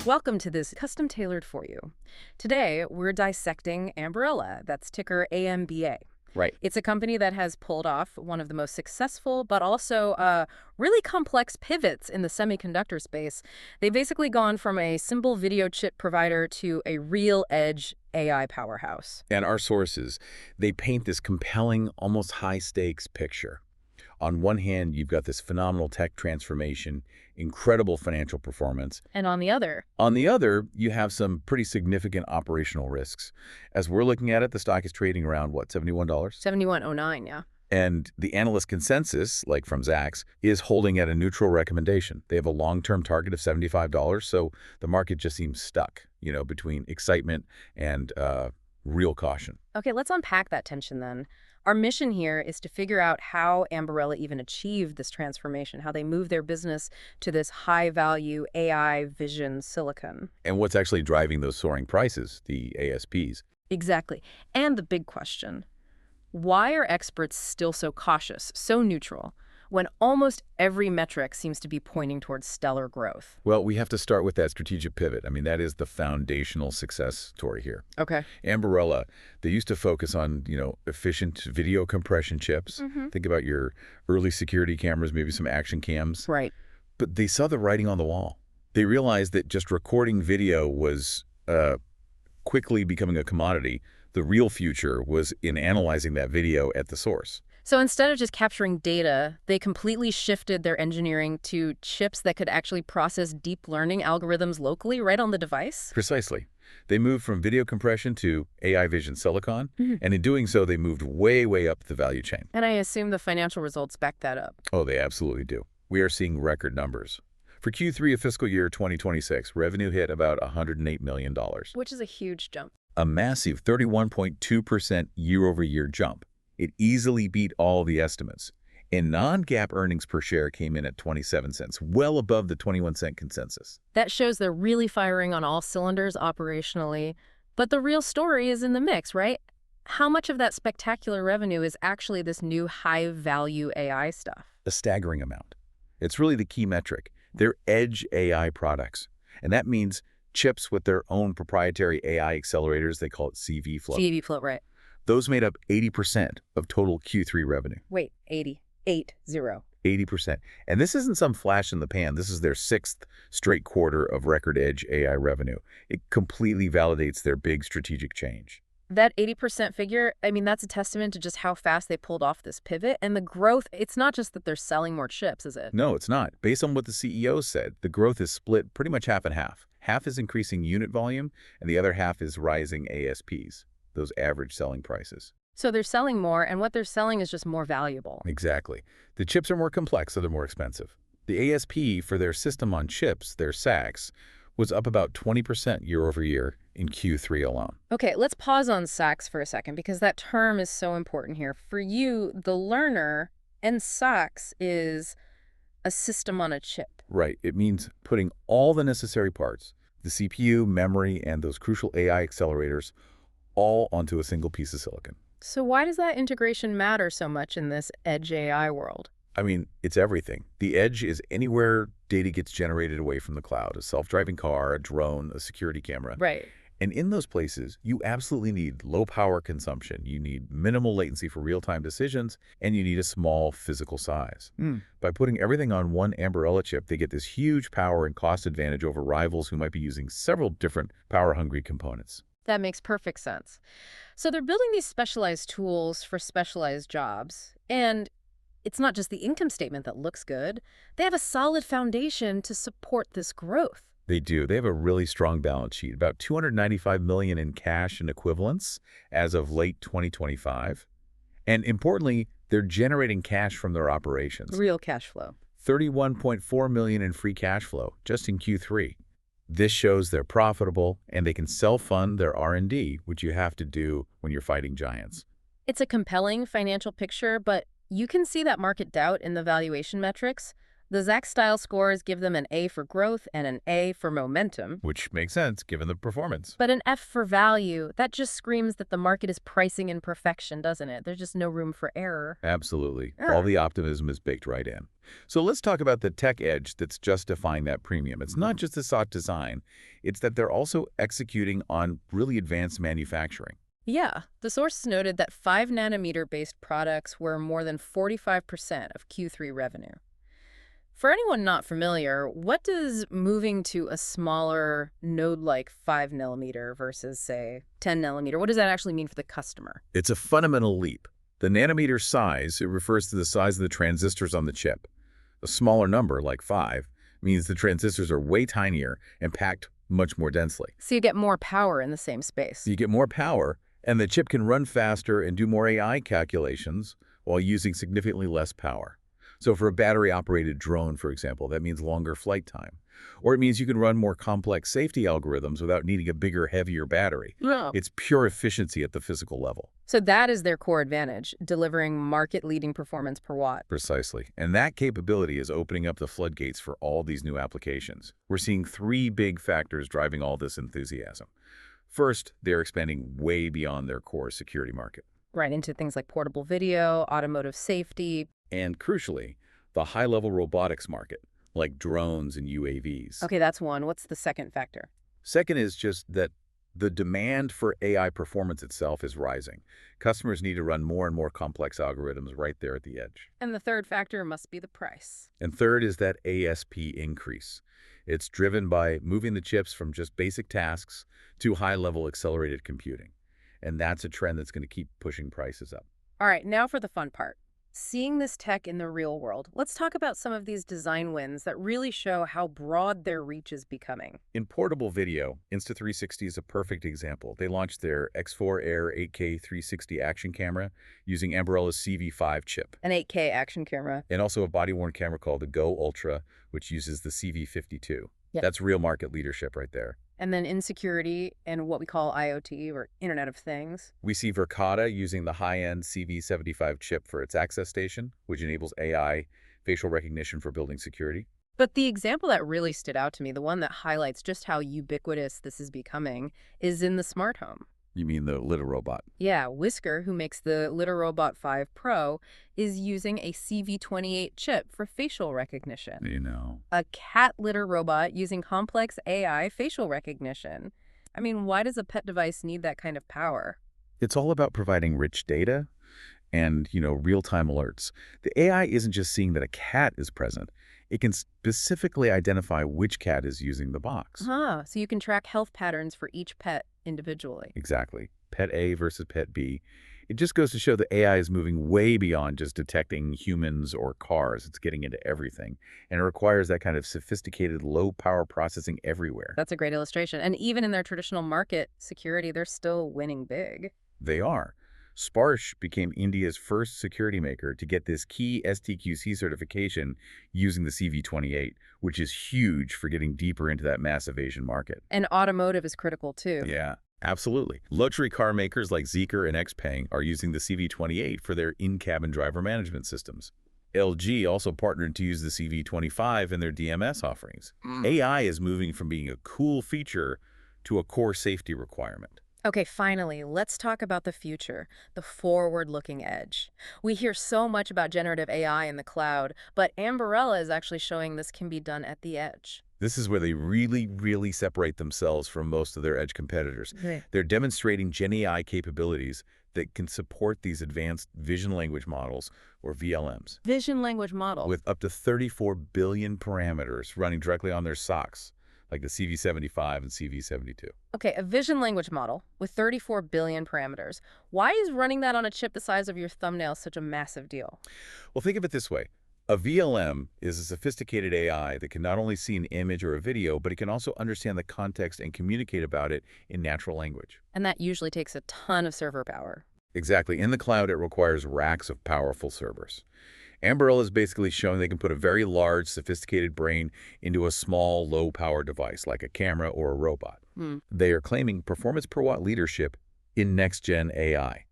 Welcome to this custom tailored for you. Today, we're dissecting Ambarella, that's ticker AMBA. Right. It's a company that has pulled off one of the most successful but also really complex pivots in the semiconductor space. They've basically gone from a simple video chip provider to a real edge AI powerhouse. And our sources, they paint this compelling, almost high-stakes picture. On one hand, you've got this phenomenal tech transformation, incredible financial performance. And on the other, On the other, you have some pretty significant operational risks. As we're looking at it, the stock is trading around, what, $71? 7109, yeah. And the analyst consensus, like from Zacks, is holding at a neutral recommendation. They have a long-term target of $75, so the market just seems stuck, between excitement and real caution. Okay, let's unpack that tension then. Our mission here is to figure out how Ambarella even achieved this transformation, how they moved their business to this high-value AI vision silicon. And what's actually driving those soaring prices, the ASPs? Exactly. And the big question, why are experts still so cautious, so neutral, when almost every metric seems to be pointing towards stellar growth? Well, we have to start with that strategic pivot. I mean, that is the foundational success story here. Okay. Ambarella, they used to focus on, efficient video compression chips. Think about your early security cameras, maybe some action cams. Right. But they saw the writing on the wall. They realized that just recording video was quickly becoming a commodity. The real future was in analyzing that video at the source. So instead of just capturing data, they completely shifted their engineering to chips that could actually process deep learning algorithms locally right on the device? Precisely. They moved from video compression to AI vision silicon, and in doing so, they moved way, way up the value chain. And I assume the financial results back that up. Oh, they absolutely do. We are seeing record numbers. For Q3 of fiscal year 2026, revenue hit about $108 million. Which is a huge jump. A massive 31.2% year-over-year jump. It easily beat all the estimates. And non-GAAP earnings per share came in at 27 cents, well above the 21-cent consensus. That shows they're really firing on all cylinders operationally. But the real story is in the mix, right? How much of that spectacular revenue is actually this new high-value AI stuff? A staggering amount. It's really the key metric. They're edge AI products. And that means chips with their own proprietary AI accelerators. They call it CV flow. CV flow, right. Those made up 80% of total Q3 revenue. Wait, 80. 80. 80%. And this isn't some flash in the pan. This is their sixth straight quarter of record edge AI revenue. It completely validates their big strategic change. That 80% figure, that's a testament to just how fast they pulled off this pivot. And the growth, it's not just that they're selling more chips, is it? No, it's not. Based on what the CEO said, the growth is split pretty much half and half. Half is increasing unit volume, and the other half is rising ASPs, those average selling prices. So they're selling more, and what they're selling is just more valuable. Exactly. The chips are more complex, so they're more expensive. The ASP for their system on chips, their SACs, was up about 20% year over year in Q3 alone. Okay, let's pause on SACs for a second, because that term is so important here. For you, the learner, and SACs is a system on a chip. Right. It means putting all the necessary parts, the CPU, memory, and those crucial AI accelerators, all onto a single piece of silicon. So why does that integration matter so much in this edge AI world? It's everything. The edge is anywhere data gets generated away from the cloud, a self-driving car, a drone, a security camera. Right. And in those places, you absolutely need low power consumption. You need minimal latency for real-time decisions, and you need a small physical size. By putting everything on one Ambarella chip, they get this huge power and cost advantage over rivals who might be using several different power-hungry components. That makes perfect sense. So they're building these specialized tools for specialized jobs. And it's not just the income statement that looks good. They have a solid foundation to support this growth. They do. They have a really strong balance sheet, about $295 million in cash and equivalents as of late 2025. And importantly, they're generating cash from their operations. Real cash flow. $31.4 million in free cash flow just in Q3. This shows they're profitable and they can self-fund their R&D, which you have to do when you're fighting giants. It's a compelling financial picture, but you can see that market doubt in the valuation metrics. The Zach-style scores give them an A for growth and an A for momentum. Which makes sense given the performance. But an F for value, that just screams that the market is pricing in perfection, doesn't it? There's just no room for error. Absolutely. All Ah. the optimism is baked right in. So let's talk about the tech edge that's justifying that premium. It's not just the sought design, it's that they're also executing on really advanced manufacturing. Yeah, the source noted that 5-nanometer-based products were more than 45% of Q3 revenue. For anyone not familiar, what does moving to a smaller node like 5 nanometer versus, say, 10 nanometer, what does that actually mean for the customer? It's a fundamental leap. The nanometer size, it refers to the size of the transistors on the chip. A smaller number, like 5, means the transistors are way tinier and packed much more densely. So you get more power in the same space. You get more power, and the chip can run faster and do more AI calculations while using significantly less power. So for a battery-operated drone, for example, that means longer flight time. Or it means you can run more complex safety algorithms without needing a bigger, heavier battery. Yeah. It's pure efficiency at the physical level. So that is their core advantage, delivering market-leading performance per watt. Precisely. And that capability is opening up the floodgates for all these new applications. We're seeing three big factors driving all this enthusiasm. First, they're expanding way beyond their core security market. Right into things like portable video, automotive safety. And crucially, the high-level robotics market, like drones and UAVs. Okay, that's one. What's the second factor? Second is just that the demand for AI performance itself is rising. Customers need to run more and more complex algorithms right there at the edge. And the third factor must be the price. And third is that ASP increase. It's driven by moving the chips from just basic tasks to high-level accelerated computing. And that's a trend that's going to keep pushing prices up. All right, now for the fun part. Seeing this tech in the real world, let's talk about some of these design wins that really show how broad their reach is becoming. In portable video, Insta360 is a perfect example. They launched their X4 Air 8K 360 action camera using Ambarella's CV5 chip. An 8K action camera. And also a body-worn camera called the Go Ultra, which uses the CV52. Yeah. That's real market leadership right there. And then in security and what we call IoT, or Internet of Things. We see Verkada using the high-end CV75 chip for its access station, which enables AI facial recognition for building security. But the example that really stood out to me, the one that highlights just how ubiquitous this is becoming, is in the smart home. You mean the litter robot? Yeah, Whisker, who makes the Litter Robot 5 Pro, is using a CV28 chip for facial recognition. You know. A cat litter robot using complex AI facial recognition. I mean, why does a pet device need that kind of power? It's all about providing rich data and, real-time alerts. The AI isn't just seeing that a cat is present. It can specifically identify which cat is using the box. So you can track health patterns for each pet individually. Exactly. Pet A versus pet B. It just goes to show that AI is moving way beyond just detecting humans or cars. It's getting into everything. And it requires that kind of sophisticated low-power processing everywhere. That's a great illustration. And even in their traditional market security, they're still winning big. They are. Sparsh became India's first security maker to get this key STQC certification using the CV28, which is huge for getting deeper into that massive Asian market. And automotive is critical too. Yeah, absolutely. Luxury car makers like Zeekr and XPeng are using the CV28 for their in-cabin driver management systems. LG also partnered to use the CV25 in their DMS offerings. AI is moving from being a cool feature to a core safety requirement. Okay, finally, let's talk about the future, the forward-looking edge. We hear so much about generative AI in the cloud, but Ambarella is actually showing this can be done at the edge. This is where they really separate themselves from most of their edge competitors. Right. They're demonstrating Gen AI capabilities that can support these advanced vision language models, or VLMs, Vision language model. with up to 34 billion parameters running directly on their SoCs, like the CV75 and CV72. Okay, a vision language model with 34 billion parameters. Why is running that on a chip the size of your thumbnail such a massive deal? Well, think of it this way. A VLM is a sophisticated AI that can not only see an image or a video, but it can also understand the context and communicate about it in natural language. And that usually takes a ton of server power. Exactly. In the cloud, it requires racks of powerful servers. Ambarella is basically showing they can put a very large, sophisticated brain into a small, low-power device like a camera or a robot. They are claiming performance per watt leadership in next-gen AI.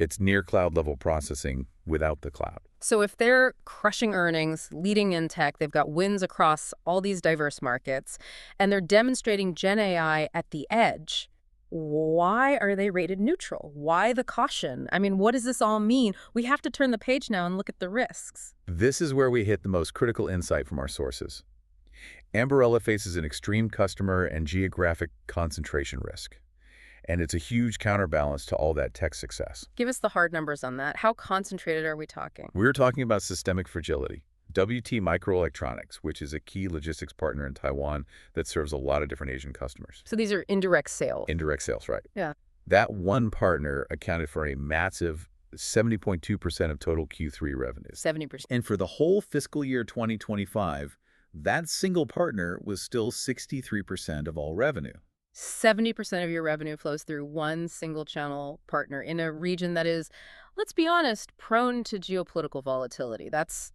It's near cloud-level processing without the cloud. So if they're crushing earnings, leading in tech, they've got wins across all these diverse markets, and they're demonstrating Gen AI at the edge, why are they rated neutral? Why the caution? I mean, what does this all mean? We have to turn the page now and look at the risks. This is where we hit the most critical insight from our sources. Ambarella faces an extreme customer and geographic concentration risk, and it's a huge counterbalance to all that tech success. Give us the hard numbers on that. How concentrated are we talking? We're talking about systemic fragility. WT Microelectronics, which is a key logistics partner in Taiwan that serves a lot of different Asian customers. So these are indirect sales. Indirect sales, right. Yeah. That one partner accounted for a massive 70.2% of total Q3 revenues. 70%. And for the whole fiscal year 2025, that single partner was still 63% of all revenue. 70% of your revenue flows through one single channel partner in a region that is, let's be honest, prone to geopolitical volatility. That's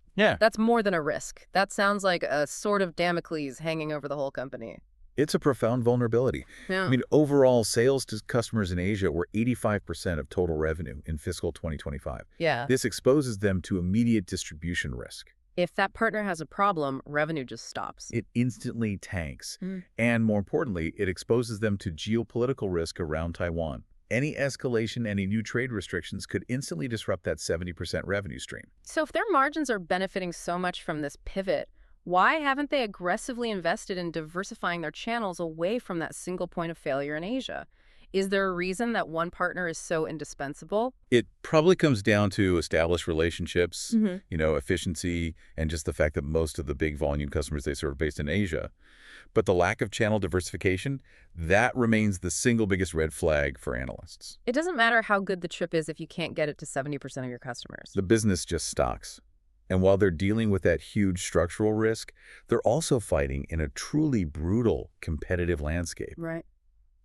more than a risk. That sounds like a sword of Damocles hanging over the whole company. It's a profound vulnerability. Yeah. I mean, overall, sales to customers in Asia were 85% of total revenue in fiscal 2025. Yeah. This exposes them to immediate distribution risk. If that partner has a problem, revenue just stops. It instantly tanks. And more importantly, it exposes them to geopolitical risk around Taiwan. Any escalation, any new trade restrictions could instantly disrupt that 70% revenue stream. So if their margins are benefiting so much from this pivot, why haven't they aggressively invested in diversifying their channels away from that single point of failure in Asia? Is there a reason that one partner is so indispensable? It probably comes down to established relationships, efficiency, and just the fact that most of the big volume customers they serve are based in Asia. But the lack of channel diversification, that remains the single biggest red flag for analysts. It doesn't matter how good the chip is if you can't get it to 70% of your customers. The business just stocks. And while they're dealing with that huge structural risk, they're also fighting in a truly brutal competitive landscape. Right.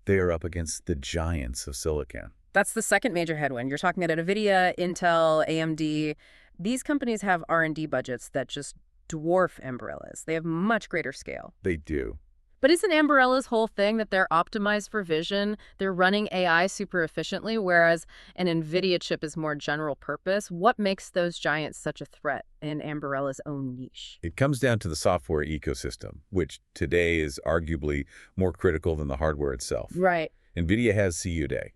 They are up against the giants of silicon. That's the second major headwind. You're talking about NVIDIA, Intel, AMD. These companies have R&D budgets that just dwarf Ambarella's. They have much greater scale. They do. But isn't Ambarella's whole thing that they're optimized for vision? They're running AI super efficiently, whereas an NVIDIA chip is more general purpose. What makes those giants such a threat in Ambarella's own niche? It comes down to the software ecosystem, which today is arguably more critical than the hardware itself. Right. NVIDIA has CUDA.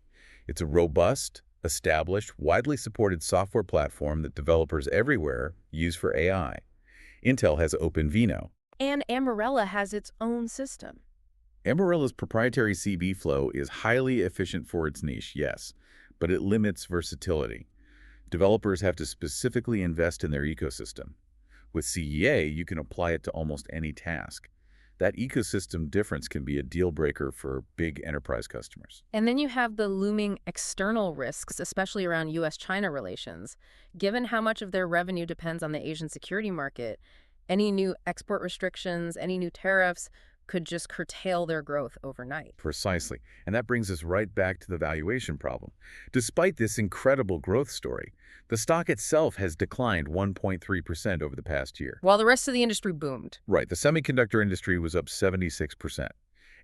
It's a robust, established, widely supported software platform that developers everywhere use for AI. Intel has OpenVINO. And Ambarella has its own system. Ambarella's proprietary CB flow is highly efficient for its niche, yes, but it limits versatility. Developers have to specifically invest in their ecosystem. With CEA, you can apply it to almost any task. That ecosystem difference can be a deal breaker for big enterprise customers. And then you have the looming external risks, especially around U.S.-China relations. Given how much of their revenue depends on the Asian security market, any new export restrictions, any new tariffs could just curtail their growth overnight. Precisely. And that brings us right back to the valuation problem. Despite this incredible growth story, the stock itself has declined 1.3% over the past year. While the rest of the industry boomed. Right. The semiconductor industry was up 76%.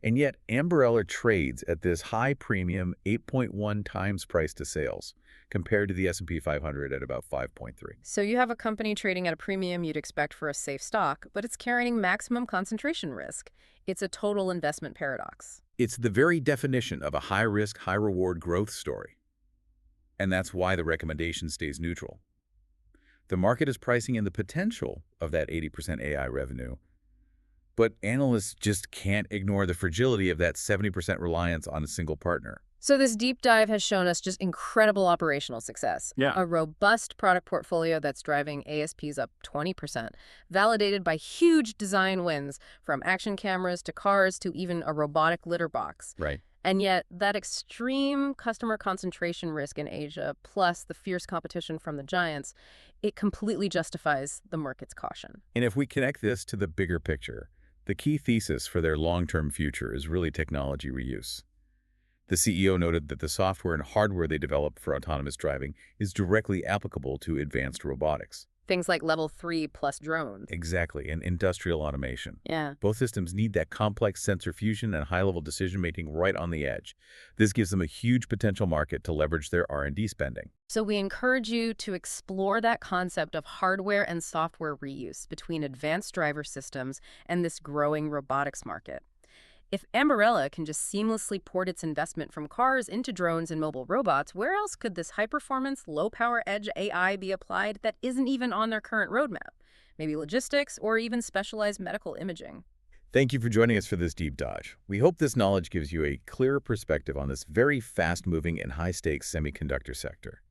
And yet, Ambarella trades at this high premium 8.1 times price to sales, compared to the S&P 500 at about 5.3. So you have a company trading at a premium you'd expect for a safe stock, but it's carrying maximum concentration risk. It's a total investment paradox. It's the very definition of a high-risk, high-reward growth story. And that's why the recommendation stays neutral. The market is pricing in the potential of that 80% AI revenue, but analysts just can't ignore the fragility of that 70% reliance on a single partner. So this deep dive has shown us just incredible operational success. Yeah. A robust product portfolio that's driving ASPs up 20%, validated by huge design wins from action cameras to cars to even a robotic litter box. Right. And yet that extreme customer concentration risk in Asia, plus the fierce competition from the giants, it completely justifies the market's caution. And if we connect this to the bigger picture, the key thesis for their long-term future is really technology reuse. The CEO noted that the software and hardware they develop for autonomous driving is directly applicable to advanced robotics. Things like level 3 plus drones. Exactly, and industrial automation. Yeah. Both systems need that complex sensor fusion and high-level decision-making right on the edge. This gives them a huge potential market to leverage their R&D spending. So we encourage you to explore that concept of hardware and software reuse between advanced driver systems and this growing robotics market. If Ambarella can just seamlessly port its investment from cars into drones and mobile robots, where else could this high-performance, low-power edge AI be applied that isn't even on their current roadmap? Maybe logistics or even specialized medical imaging. Thank you for joining us for this deep dive. We hope this knowledge gives you a clearer perspective on this very fast-moving and high-stakes semiconductor sector.